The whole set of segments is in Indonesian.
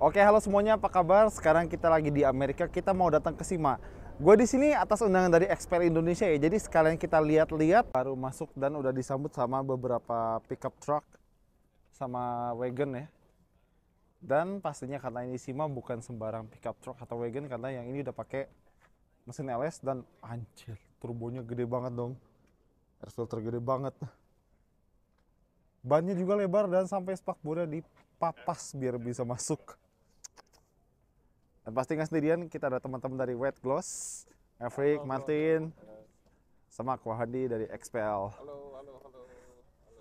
Oke, halo semuanya, apa kabar? Sekarang kita lagi di Amerika, kita mau datang ke SIMA. Gue di sini atas undangan dari Expel Indonesia ya. Jadi sekalian kita lihat-lihat, baru masuk dan udah disambut sama beberapa pickup truck sama wagon ya. Dan pastinya karena ini SIMA bukan sembarang pickup truck atau wagon, karena yang ini udah pakai mesin LS dan anjir, turbonya gede banget dong. Air filter gede banget. Bannya juga lebar dan sampai spakbornya dipapas biar bisa masuk. Dan pasti nggak sendirian, kita ada teman-teman dari Wet Gloss, Maverick, Martin, sama aku Hadi dari Expel.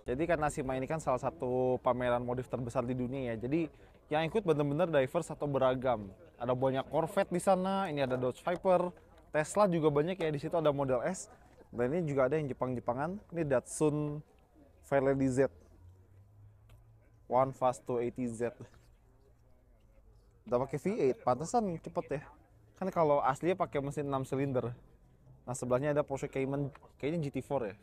Jadi karena SIMA ini kan salah satu pameran modif terbesar di dunia ya. Jadi yang ikut bener-bener diverse atau beragam. Ada banyak Corvette di sana, ini ada Dodge Viper, Tesla juga banyak ya, di situ ada Model S. Dan ini juga ada yang Jepang-Jepangan, ini Datsun Fairlady Z. One Fast 280Z. Udah pakai V8, pantesan cepet ya. Kan kalau aslinya pakai mesin 6 silinder. Nah, sebelahnya ada Porsche Cayman, kayaknya GT4 ya.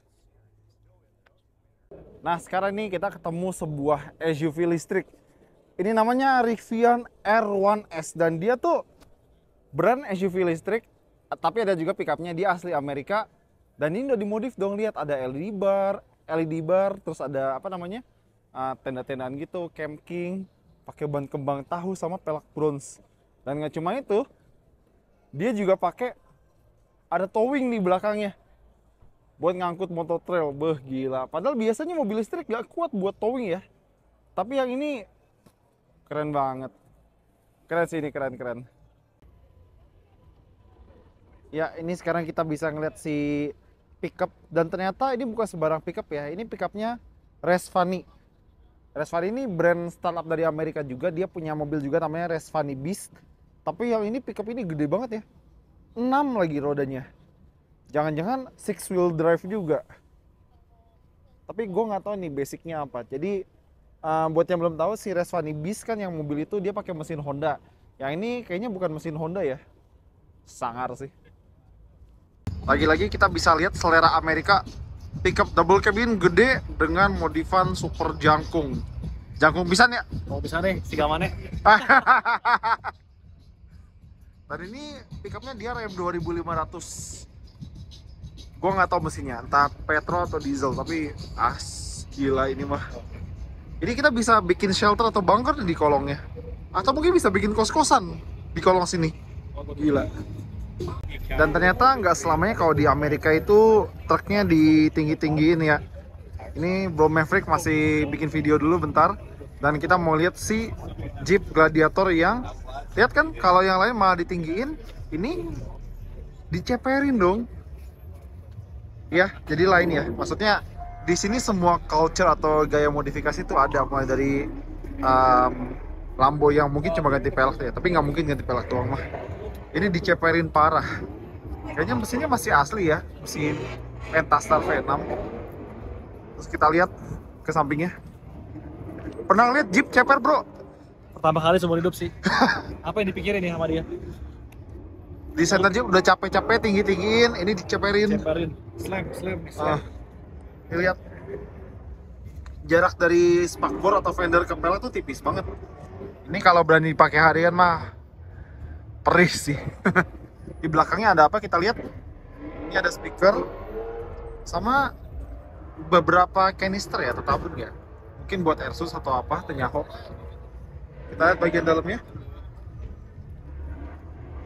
Nah, sekarang ini kita ketemu sebuah SUV listrik. Ini namanya Rivian R1S dan dia tuh brand SUV listrik, tapi ada juga pickupnya, dia asli Amerika. Dan ini udah dimodif dong, lihat ada LED bar, terus ada apa namanya? Tenda-tendaan gitu, camping, pakai ban kembang tahu sama pelak bronze. Dan nggak cuma itu, dia juga pakai ada towing di belakangnya buat ngangkut motor trail. Beh, gila. Padahal biasanya mobil listrik nggak kuat buat towing ya, tapi yang ini keren banget. Keren sih, ini keren. Ya, ini sekarang kita bisa ngeliat si pickup, dan ternyata ini bukan sembarang pickup ya. Ini pickupnya Resvani. Resvani ini brand startup dari Amerika juga, dia punya mobil juga namanya Resvani Beast. Tapi yang ini pickup ini gede banget ya, 6 lagi rodanya. Jangan-jangan 6 wheel drive juga. Tapi gue nggak tahu nih basicnya apa. Jadi buat yang belum tahu, si Resvani Beast kan yang mobil itu dia pakai mesin Honda. Yang ini kayaknya bukan mesin Honda ya, sangar sih. Lagi-lagi kita bisa lihat selera Amerika. Pickup double cabin gede dengan modifan super jangkung. Jangkung pisan ya? Oh bisa nih, tiga mana? Dan ini pickupnya dia rem 2500. Gua nggak tahu mesinnya, entah petrol atau diesel, tapi gila ini mah. Ini kita bisa bikin shelter atau bunker di kolongnya. Atau mungkin bisa bikin kos-kosan di kolong sini. Gila. Dan ternyata nggak selamanya kalau di Amerika itu truknya ditinggi-tinggiin ya. Ini Bro Maverick masih bikin video dulu bentar. Dan kita mau lihat si Jeep Gladiator yang, lihat kan kalau yang lain malah ditinggiin, ini diceperin dong. Ya, jadi lain ya. Maksudnya di sini semua culture atau gaya modifikasi itu ada, mulai dari Lambo yang mungkin cuma ganti pelek ya, tapi nggak mungkin ganti pelek doang mah. Ini diceperin parah. Kayaknya mesinnya masih asli ya, mesin Pentastar V6. Terus kita lihat ke sampingnya. Pernah lihat Jeep ceper, bro? Pertama kali seumur hidup sih. Apa yang dipikirin nih sama dia? Di center Jeep udah capek-capek tinggi-tinggiin, ini diceperin. Ceperin, slam. Ini lihat. Jarak dari spakbor atau fender ke pelek tuh tipis banget. Ini kalau berani dipakai harian mah perih sih. Di belakangnya ada apa, kita lihat. Ini ada speaker sama beberapa kanister ya, atau tabung ya, mungkin buat Airsus atau apa, Tenyaho. Kita lihat bagian dalamnya,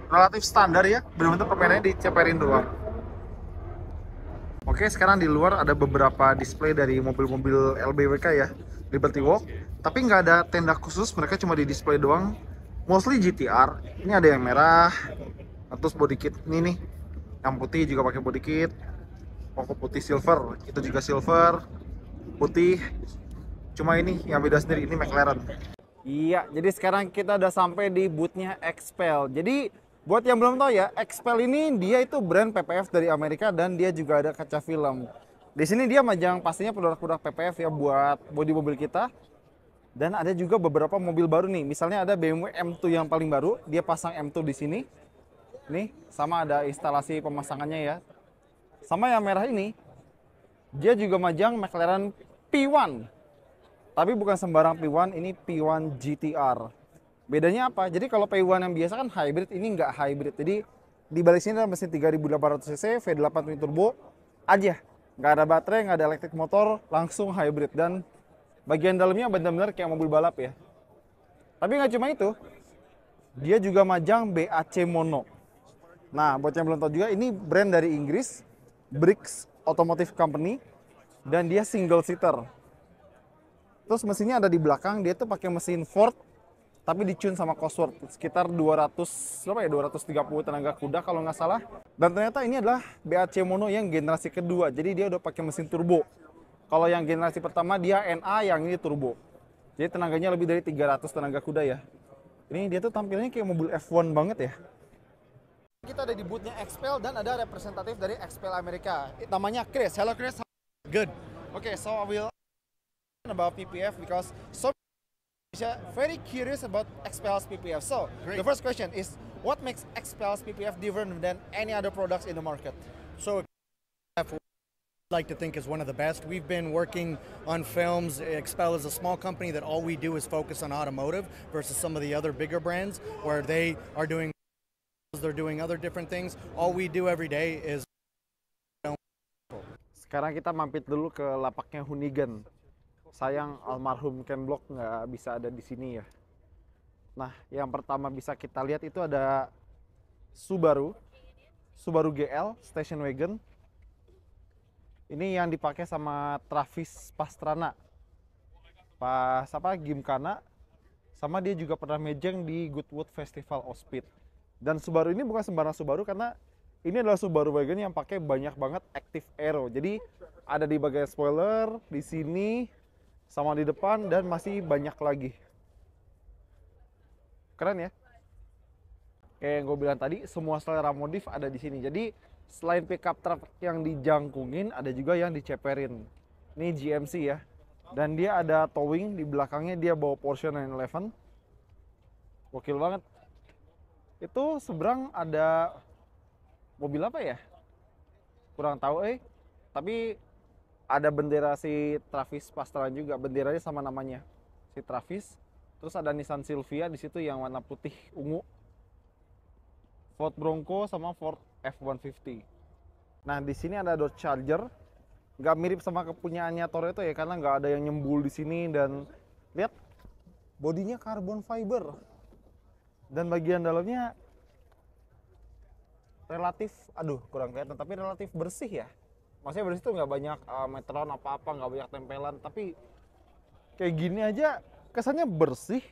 relatif standar ya, benar-benar permainannya diceperin doang. Oke, sekarang di luar ada beberapa display dari mobil-mobil LBWK ya, Liberty Walk, tapi nggak ada tenda khusus, mereka cuma di display doang. Mostly GTR. Ini ada yang merah, terus body kit ini nih, yang putih juga pakai body kit. Koko putih silver, itu juga silver, putih. Cuma ini yang beda sendiri, ini McLaren. Iya, jadi sekarang kita udah sampai di boothnya Expel. Jadi buat yang belum tahu ya, Expel ini dia itu brand PPF dari Amerika dan dia juga ada kaca film. Di sini dia majang pastinya produk-produk PPF ya buat bodi mobil kita. Dan ada juga beberapa mobil baru nih, misalnya ada BMW M2 yang paling baru, dia pasang M2 di sini. Nih, sama ada instalasi pemasangannya ya. Sama yang merah ini, dia juga majang McLaren P1. Tapi bukan sembarang P1, ini P1 GTR. Bedanya apa? Jadi kalau P1 yang biasa kan hybrid, ini nggak hybrid. Jadi di balik sini ada mesin 3800 cc V8 twin turbo aja. Nggak ada baterai, nggak ada elektrik motor, langsung hybrid. Dan bagian dalamnya benar-benar kayak mobil balap ya. Tapi nggak cuma itu, dia juga majang BAC mono. Nah, buat yang belum tahu juga, ini brand dari Inggris, Briggs Automotive Company, dan dia single seater. Terus mesinnya ada di belakang, dia tuh pakai mesin Ford, tapi dicune sama Cosworth, sekitar 230 tenaga kuda kalau nggak salah. Dan ternyata ini adalah BAC mono yang generasi kedua, jadi dia udah pakai mesin turbo. Kalau yang generasi pertama dia NA, yang ini turbo. Jadi tenaganya lebih dari 300 tenaga kuda ya. Ini dia tuh tampilnya kayak mobil F1 banget ya. Kita ada di boothnya XPEL dan ada representatif dari XPEL Amerika. Namanya Chris. Hello Chris. Good. Okay, so I will about PPF because so very curious about XPEL's PPF. So Great. the first question is, what makes XPEL's PPF different than any other products in the market? So, I'd like to think is one of the best. We've been working on films. Expel is a small company that all we do is focus on automotive versus some of the other bigger brands where they're doing other different things. All we do every day is. Sekarang kita mampir dulu ke lapaknya Hoonigan. Sayang almarhum Ken Block nggak bisa ada di sini ya. Nah, yang pertama bisa kita lihat itu ada Subaru GL Station Wagon. Ini yang dipakai sama Travis Pastrana, Gymkhana, sama dia juga pernah mejeng di Goodwood Festival of Speed. Dan Subaru ini bukan sembarang Subaru, karena ini adalah Subaru wagon yang pakai banyak banget active aero. Jadi ada di bagian spoiler, di sini, sama di depan, dan masih banyak lagi. Keren ya? Kayak yang gue bilang tadi, semua selera modif ada di sini. Jadi selain pickup truck yang dijangkungin, ada juga yang diceperin. Ini GMC ya. Dan dia ada towing di belakangnya, dia bawa Porsche 911. Gokil banget. Itu seberang ada mobil apa ya? Kurang tahu Tapi ada bendera si Travis Pastrana juga, benderanya sama namanya si Travis. Terus ada Nissan Silvia di situ yang warna putih ungu. Ford Bronco sama Ford F-150. Nah, di sini ada Dodge Charger. Nggak mirip sama kepunyaannya Toretto ya, karena nggak ada yang nyembul di sini. Dan lihat, bodinya carbon fiber. Dan bagian dalamnya relatif, kurang kelihatan, tapi relatif bersih ya. Maksudnya bersih tuh nggak banyak meteran apa-apa, nggak banyak tempelan. Tapi kayak gini aja kesannya bersih,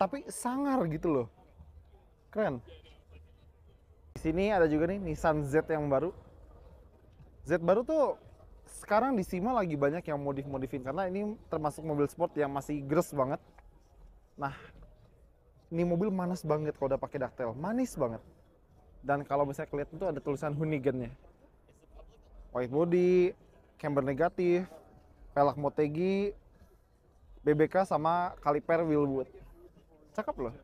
tapi sangar gitu loh. Keren. Di sini ada juga nih Nissan Z yang baru. Z baru tuh sekarang di SEMA lagi banyak yang modif-modifin, karena ini termasuk mobil sport yang masih gres banget. Nah, ini mobil manis banget kalau udah pakai daktel, manis banget. Dan kalau misalnya kelihatan tuh ada tulisan Hoonigan-nya. White body, camber negatif, pelak Motegi, BBK sama kaliper Wilwood. Cakep loh.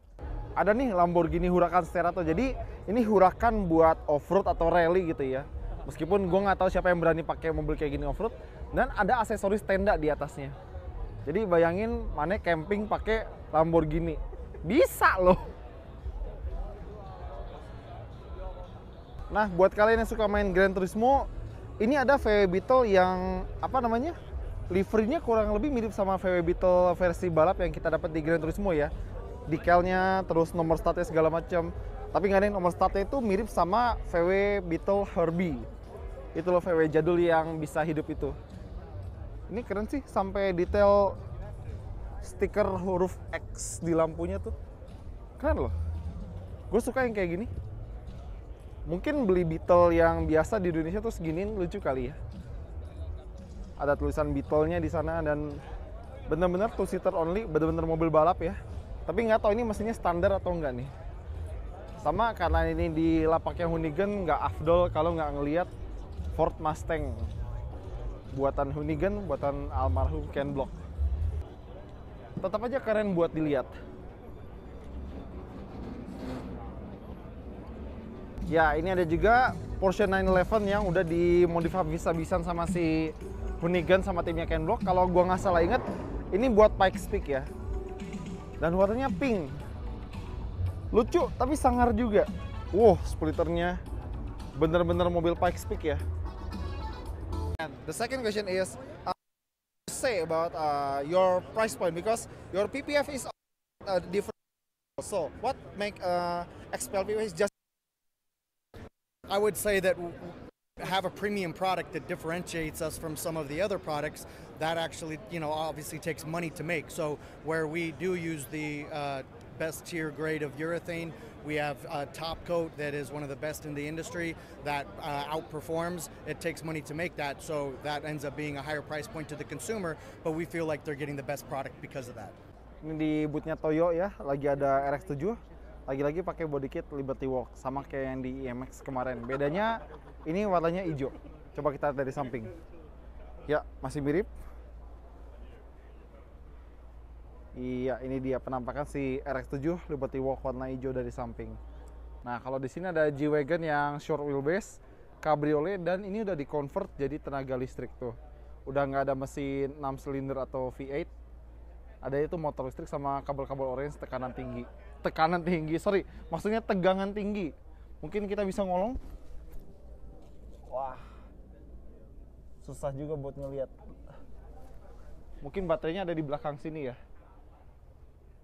Ada nih Lamborghini Huracan Sterato. Jadi ini Huracan buat off-road atau rally gitu ya. Meskipun gue nggak tahu siapa yang berani pakai mobil kayak gini off-road. Dan ada aksesoris tenda di atasnya. Jadi bayangin mana camping pakai Lamborghini. Bisa loh. Nah, buat kalian yang suka main Gran Turismo, ini ada VW Beetle yang liverynya kurang lebih mirip sama VW Beetle versi balap yang kita dapat di Gran Turismo ya. Decalnya, terus nomor startnya segala macam. Tapi nggak ada yang nomor startnya itu mirip sama VW Beetle Herbie. Itu loh VW jadul yang bisa hidup itu. Ini keren sih, sampai detail stiker huruf X di lampunya tuh. Keren loh. Gue suka yang kayak gini. Mungkin beli Beetle yang biasa di Indonesia tuh seginiin lucu kali ya. Ada tulisan Beetle-nya di sana dan bener-bener two seater only, bener-bener mobil balap ya. Tapi nggak tahu ini mesinnya standar atau enggak nih. Sama karena ini di lapaknya Hoonigan, nggak afdol kalau nggak ngelihat Ford Mustang. Buatan Hoonigan, buatan almarhum Ken Block. Tetap aja keren buat dilihat. Ya, ini ada juga Porsche 911 yang udah dimodifikasi habis-habisan sama si Hoonigan sama timnya Ken Block. Kalau gua nggak salah inget, ini buat Pikes Peak ya. Dan warnanya pink. Lucu tapi sangar juga. Wow, splitternya bener-bener mobil Pikes Peak ya. And the second question is say about your price point, because your PPF is different. So what make XPEL PPF is just? I would say that have a premium product that differentiates us from some of the other products that actually, obviously takes money to make. So where we do use the best tier grade of urethane, we have a top coat that is one of the best in the industry that outperforms. It takes money to make that, so that ends up being a higher price point to the consumer, but we feel like they're getting the best product because of that. Ini di bootnya Toyo ya, lagi ada RX-7. Lagi-lagi pakai body kit Liberty Walk, sama kayak yang di IMX kemarin. Bedanya ini warnanya hijau. Coba kita lihat dari samping. Ya, masih mirip. Iya, ini dia penampakan si RX-7 Liberty Walk warna hijau dari samping. Nah, kalau di sini ada G-Wagon yang short wheelbase, cabriolet, dan ini udah di-convert jadi tenaga listrik tuh. Udah nggak ada mesin 6 silinder atau V8. Ada itu motor listrik sama kabel-kabel orange tekanan tinggi. Maksudnya tegangan tinggi. Mungkin kita bisa ngolong. Wah, susah juga buat ngelihat. Mungkin baterainya ada di belakang sini ya.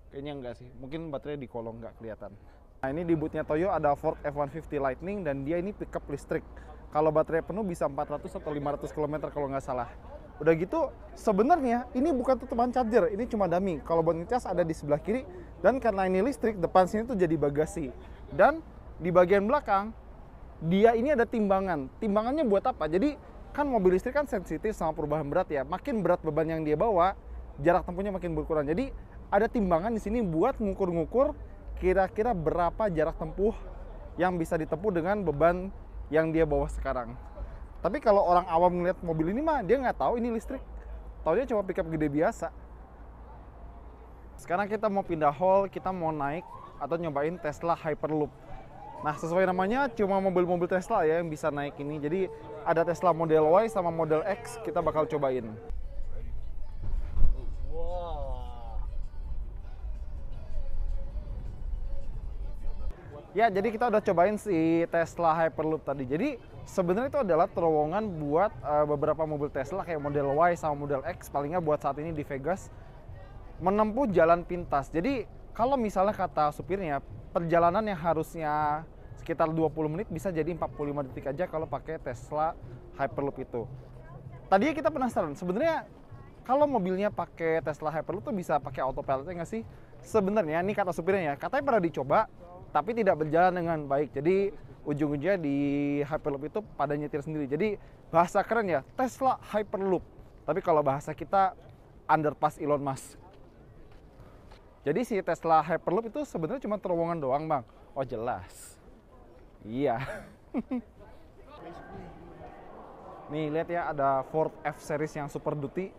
Kayaknya enggak sih, mungkin baterainya di kolong nggak kelihatan. Nah, ini di bootnya Toyo ada Ford F-150 Lightning, dan dia ini pickup listrik. Kalau baterai penuh bisa 400 atau 500 km kalau nggak salah. Udah gitu, sebenarnya ini bukan tutupan charger, ini cuma dummy. Kalau buat ngecas ada di sebelah kiri, dan karena ini listrik, depan sini tuh jadi bagasi. Dan di bagian belakang, dia ini ada timbangan. Timbangannya buat apa? Jadi kan mobil listrik kan sensitif sama perubahan berat ya. Makin berat beban yang dia bawa, jarak tempuhnya makin berkurang. Jadi ada timbangan di sini buat ngukur-ngukur kira-kira berapa jarak tempuh yang bisa ditempuh dengan beban yang dia bawa sekarang. Tapi kalau orang awam ngeliat mobil ini mah, dia nggak tahu ini listrik. Taunya cuma pickup gede biasa. Sekarang kita mau pindah hall, kita mau naik atau nyobain Tesla Hyperloop. Nah, sesuai namanya, cuma mobil-mobil Tesla ya yang bisa naik ini. Jadi ada Tesla Model Y sama Model X, kita bakal cobain. Ya, jadi kita udah cobain si Tesla Hyperloop tadi. Jadi sebenarnya itu adalah terowongan buat beberapa mobil Tesla kayak Model Y sama Model X, palingnya buat saat ini di Vegas, menempuh jalan pintas. Jadi kalau misalnya kata supirnya, perjalanan yang harusnya sekitar 20 menit bisa jadi 45 detik aja kalau pakai Tesla Hyperloop itu. Tadinya kita penasaran, sebenarnya kalau mobilnya pakai Tesla Hyperloop tuh bisa pakai autopilotnya nggak sih? Sebenarnya ini kata supirnya ya, katanya pernah dicoba, tapi tidak berjalan dengan baik. Jadi ujung-ujungnya di Hyperloop itu pada nyetir sendiri. Jadi bahasa keren ya, Tesla Hyperloop. Tapi kalau bahasa kita, underpass Elon Musk. Jadi si Tesla Hyperloop itu sebenarnya cuma terowongan doang, Bang. Oh jelas. Iya. Nih lihat ya, ada Ford F-Series yang Super Duty.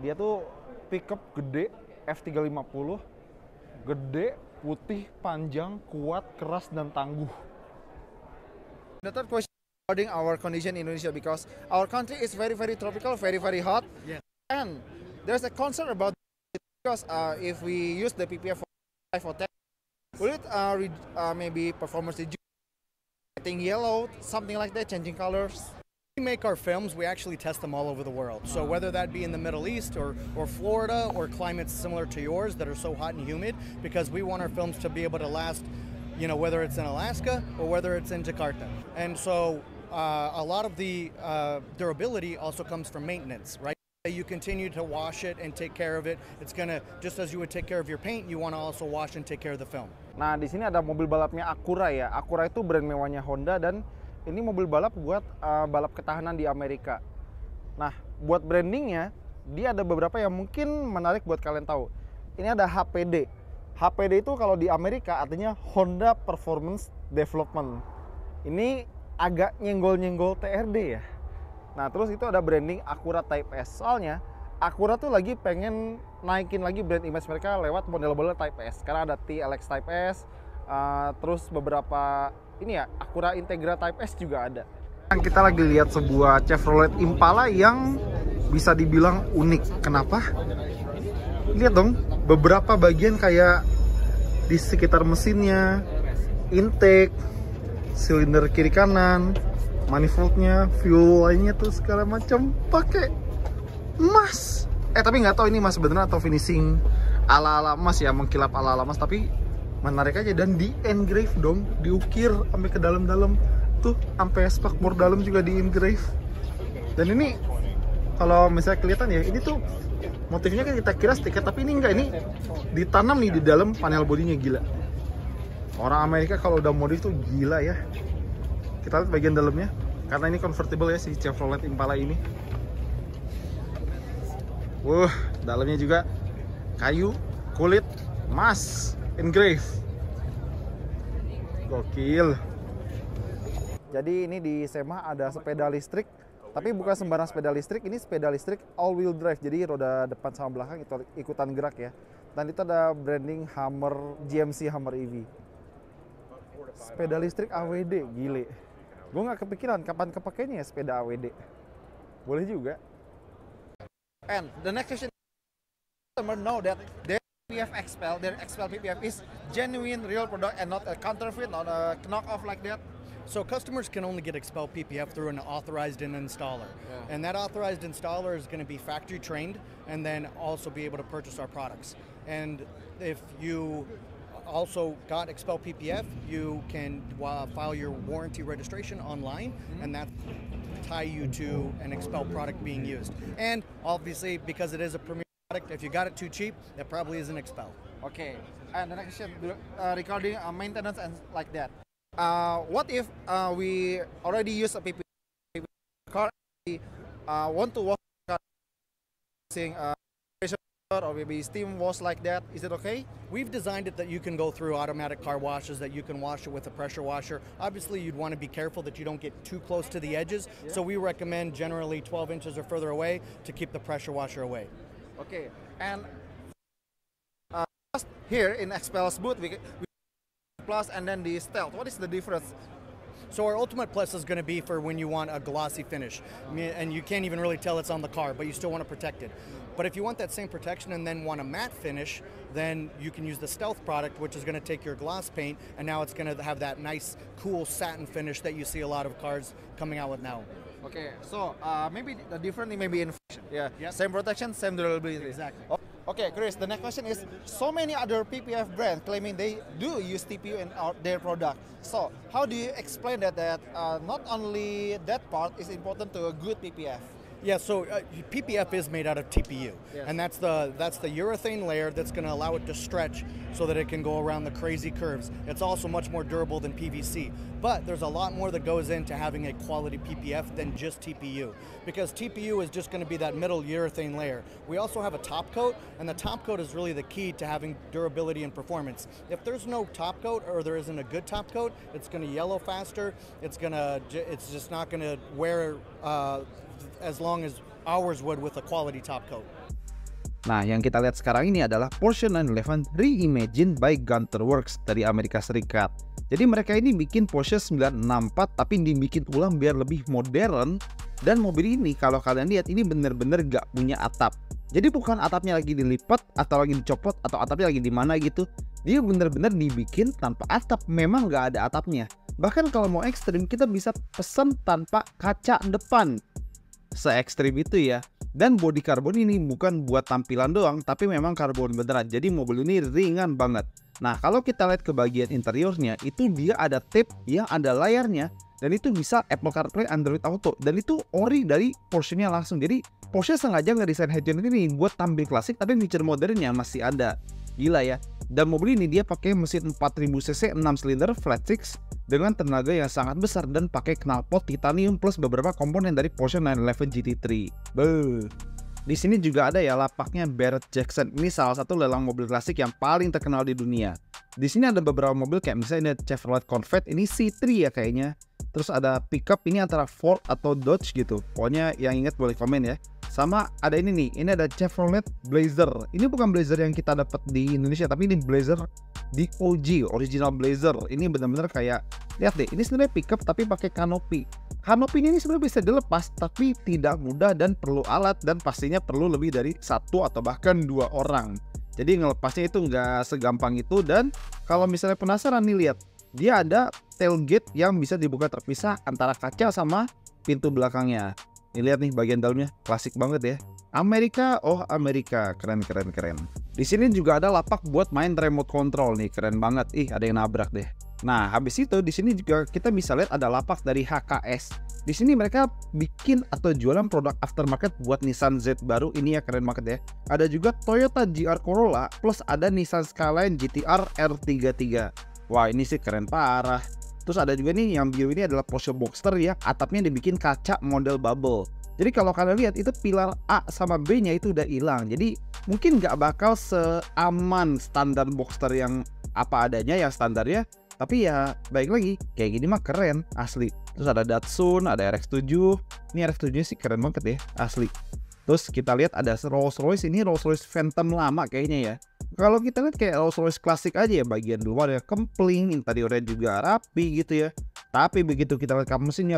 Dia tuh pickup gede, F350. Gede, putih, panjang, kuat, keras, dan tangguh. The third question regarding our condition in Indonesia, because our country is very tropical, very hot. Yeah. And there's a concern about it because if we use the PPF for 5 or 10, will it maybe performance reduce, getting yellow, something like that, changing colors? We make our films, we actually test them all over the world. So whether that be in the Middle East or Florida or climates similar to yours that are so hot and humid, because we want our films to be able to last, whether it's in Alaska or whether it's in Jakarta. And so a lot of the durability also comes from maintenance, right? You continue to wash it and take care of it. It's gonna, just as you would take care of your paint, you want to also wash and take care of the film. Nah, di sini ada mobil balapnya Acura ya. Acura itu brand mewahnya Honda, dan ini mobil balap buat balap ketahanan di Amerika. Nah, buat brandingnya, dia ada beberapa yang mungkin menarik buat kalian tahu. Ini ada HPD. HPD itu kalau di Amerika artinya Honda Performance Development. Ini agak nyenggol-nyenggol TRD ya. Nah, terus itu ada branding Acura Type S. Soalnya Acura tuh lagi pengen naikin lagi brand image mereka lewat model-model Type S. Karena ada TLX Type S, terus beberapa ini ya, Acura Integra Type S juga ada. Kita lagi lihat sebuah Chevrolet Impala yang bisa dibilang unik. Kenapa? lihat dong, beberapa bagian kayak di sekitar mesinnya, intake, silinder kiri kanan, manifoldnya, fuel lainnya tuh segala macam pakai emas. Tapi nggak tahu ini emas beneran atau finishing ala-ala emas ya, mengkilap ala-ala emas, tapi menarik aja. Dan di engrave dong, diukir sampai ke dalam-dalam tuh, sampai spakbor dalam juga di engrave. Dan ini kalau misalnya kelihatan ya, ini tuh motifnya kan kita kira stiker, tapi ini enggak, ini ditanam nih di dalam panel bodinya. Gila, orang Amerika kalau udah modif tuh gila ya. Kita lihat bagian dalamnya, karena ini convertible ya si Chevrolet Impala ini. Dalamnya juga kayu, kulit, emas, engrave. Gokil. Jadi ini di SEMA ada sepeda listrik, tapi bukan sembarang sepeda listrik, ini sepeda listrik all wheel drive. Jadi roda depan sama belakang itu ikutan gerak ya. Dan itu ada branding Hummer, GMC Hummer EV. Sepeda listrik AWD, gile. Gue nggak kepikiran kapan kepakainya ya sepeda AWD. Boleh juga. And the next question, customer know that their PPF Expel, their Expel PPF is genuine, real product and not a counterfeit, not a knockoff like that. So customers can only get Expel PPF through an authorized installer. Yeah. And that authorized installer is going to be factory trained and then also be able to purchase our products. And if you also got Expel PPF, you can file your warranty registration online, and that tie you to an Expel product being used. And obviously, because it is a premium product, if you got it too cheap, it probably isn't Expel. Okay. And the next question regarding maintenance and like that. What if we already use a PPF car, we want to wash the car using pressure or maybe steam wash like that? Is it okay? We've designed it that you can go through automatic car washes, that you can wash it with a pressure washer. Obviously, you'd want to be careful that you don't get too close to the edges. Yeah. So we recommend generally 12 inches or further away to keep the pressure washer away. Okay. And here in Expel's booth, we Plus and then the Stealth. What is the difference? So our Ultimate Plus is going to be for when you want a glossy finish. And you can't even really tell it's on the car, but you still want to protect it. But if you want that same protection and then want a matte finish, then you can use the Stealth product, which is going to take your gloss paint, and now it's going to have that nice, cool satin finish that you see a lot of cars coming out with now. Okay, so maybe the difference maybe in function. Yeah, yep. Same protection, same durability. Exactly. Okay, Chris, the next question is, so many other PPF brands claiming they do use TPU in their product. So how do you explain that not only that part is important to a good PPF? Yeah, so PPF is made out of TPU, yes. And that's the urethane layer that's going to allow it to stretch so that it can go around the crazy curves. It's also much more durable than PVC, but there's a lot more that goes into having a quality PPF than just TPU, because TPU is just going to be that middle urethane layer. We also have a top coat, and the top coat is really the key to having durability and performance. If there's no top coat or there isn't a good top coat, it's going to yellow faster. It's just not going to wear as long as ours would with a quality top coat. Nah, yang kita lihat sekarang ini adalah Porsche 911 reimagined by Gunter Works dari Amerika Serikat. Jadi mereka ini bikin Porsche 964 tapi dibikin ulang biar lebih modern. Dan mobil ini kalau kalian lihat ini bener-bener gak punya atap. Jadi bukan atapnya lagi dilipat atau lagi dicopot atau atapnya lagi di mana gitu. Dia bener-bener dibikin tanpa atap, memang gak ada atapnya. Bahkan kalau mau ekstrim kita bisa pesan tanpa kaca depan. Se-ekstrim itu ya. Dan bodi karbon ini bukan buat tampilan doang, tapi memang karbon beneran. Jadi mobil ini ringan banget. Nah, kalau kita lihat ke bagian interiornya, itu dia ada tape yang ada layarnya. Dan itu bisa Apple CarPlay, Android Auto. Dan itu ori dari Porsche-nya langsung. Jadi Porsche sengaja ngedesain head unit ini buat tampil klasik, tapi feature modernnya masih ada. Gila ya. Dan mobil ini dia pakai mesin 4000cc 6 silinder flat six dengan tenaga yang sangat besar dan pakai knalpot titanium plus beberapa komponen dari Porsche 911 GT3. Beuh. Di sini juga ada ya lapaknya Barrett Jackson. Ini salah satu lelang mobil klasik yang paling terkenal di dunia. Di sini ada beberapa mobil kayak misalnya Chevrolet Corvette, ini C3 ya kayaknya. Terus ada pickup ini antara Ford atau Dodge gitu. Pokoknya yang ingat boleh komen ya. Sama ada ini nih, ini ada Chevrolet Blazer. Ini bukan Blazer yang kita dapat di Indonesia, tapi ini Blazer di OG, original Blazer. Ini benar-benar kayak Lihat deh, ini sebenarnya pickup tapi pakai kanopi. Kanopi ini sebenarnya bisa dilepas tapi tidak mudah dan perlu alat dan pastinya perlu lebih dari satu atau bahkan 2 orang. Jadi ngelepasnya itu nggak segampang itu. Dan kalau misalnya penasaran nih, lihat, dia ada tailgate yang bisa dibuka terpisah antara kaca sama pintu belakangnya. Ini lihat nih bagian dalamnya, klasik banget ya. Amerika, oh Amerika, keren. Di sini juga ada lapak buat main remote control nih, keren banget. Ih, ada yang nabrak deh. Nah, habis itu di sini juga kita bisa lihat ada lapak dari HKS. Di sini mereka bikin atau jualan produk aftermarket buat Nissan Z baru ini ya, keren banget ya. Ada juga Toyota GR Corolla plus ada Nissan Skyline GTR R33. Wah, ini sih keren parah. Terus ada juga nih yang biru ini adalah Porsche Boxster ya, atapnya dibikin kaca model bubble. Jadi kalau kalian lihat itu pilar A sama B-nya itu udah hilang. Jadi mungkin nggak bakal seaman standar Boxster yang apa adanya yang standar ya. Tapi ya baik lagi, kayak gini mah keren asli. Terus ada Datsun, ada RX-7. Ini RX-7 sih keren banget ya, asli. Terus kita lihat ada Rolls-Royce, ini Rolls-Royce Phantom lama kayaknya ya. Kalau kita lihat kayak Rolls-Royce klasik aja ya, bagian luar ya kempling, interiornya juga rapi gitu ya. Tapi begitu kita lihat kap mesinnya,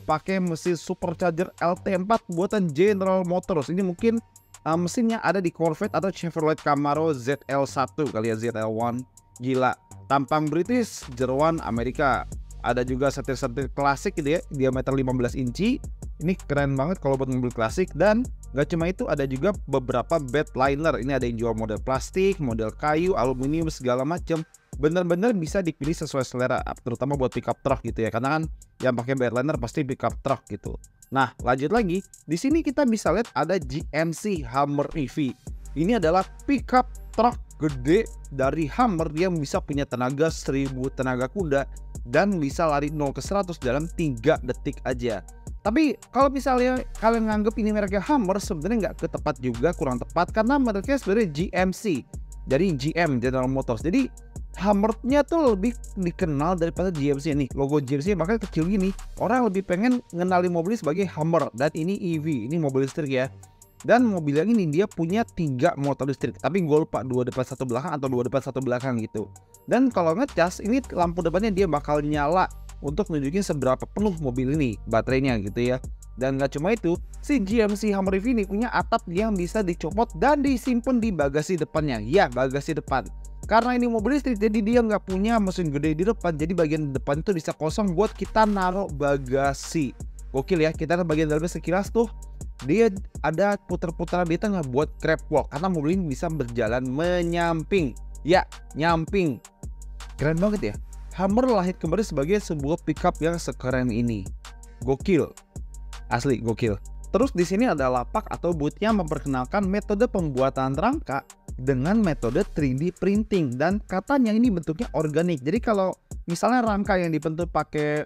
pakai mesin supercharger LT4 buatan General Motors. Ini mungkin mesinnya ada di Corvette atau Chevrolet Camaro ZL1 kali ya, ZL1. Gila, tampang British, jeroan Amerika. Ada juga setir-setir klasik gitu ya, diameter 15 inci. Ini keren banget kalau buat mobil klasik. Dan gak cuma itu, ada juga beberapa bed liner. Ini ada yang jual model plastik, model kayu, aluminium, segala macam. Bener-bener bisa dipilih sesuai selera, terutama buat pickup truck gitu ya. Karena kan yang pakai bed liner pasti pickup truck gitu. Nah, lanjut lagi. Di sini kita bisa lihat ada GMC Hummer EV. Ini adalah pickup truck gede dari Hummer yang bisa punya tenaga 1000 tenaga kuda dan bisa lari 0 ke 100 dalam 3 detik aja. Tapi kalau misalnya kalian nganggep ini mereknya Hummer, sebenarnya nggak tepat juga, kurang tepat karena mereknya sebenarnya GMC dari GM, General Motors. Jadi Hummer-nya tuh lebih dikenal daripada GMC nih. Logo GMC makanya kecil gini. Orang lebih pengen ngenali mobil sebagai Hummer. Dan ini EV, ini mobil listrik ya. Dan mobil yang ini dia punya 3 motor listrik, tapi gue lupa 2 depan 1 belakang atau 2 depan 1 belakang gitu. Dan kalau ngecas ini lampu depannya dia bakal nyala untuk nunjukin seberapa penuh mobil ini baterainya gitu ya. Dan gak cuma itu, si GMC Hummer EV ini punya atap yang bisa dicopot dan disimpan di bagasi depannya. Ya, bagasi depan. Karena ini mobil listrik jadi dia nggak punya mesin gede di depan, jadi bagian depan itu bisa kosong buat kita naruh bagasi. Gokil ya, kita lihat bagian dalamnya sekilas tuh. Dia ada putar-putaran di tengah buat crab walk karena mobil ini bisa berjalan menyamping. Ya, nyamping. Keren banget ya. Hummer lahir kembali sebagai sebuah pickup yang sekeren ini. Gokil. Asli gokil. Terus di sini ada lapak atau booth yang memperkenalkan metode pembuatan rangka dengan metode 3D printing dan katanya ini bentuknya organik. Jadi kalau misalnya rangka yang dibentuk pakai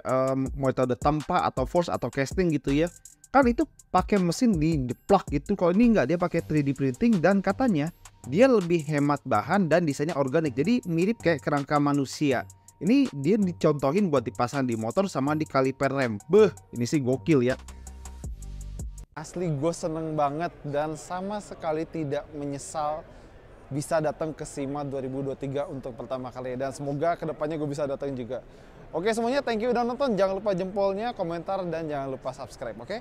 metode tempa atau force atau casting gitu ya, kan itu pakai mesin dideplak gitu. Kalau ini enggak, dia pakai 3D printing dan katanya dia lebih hemat bahan dan desainnya organik. Jadi mirip kayak kerangka manusia. Ini dia dicontohin buat dipasang di motor sama di kaliper rem. Ini sih gokil ya. Asli gue seneng banget dan sama sekali tidak menyesal bisa datang ke SIMA 2023 untuk pertama kali. Dan semoga kedepannya gue bisa datang juga. Oke semuanya, thank you udah nonton. Jangan lupa jempolnya, komentar, dan jangan lupa subscribe, oke?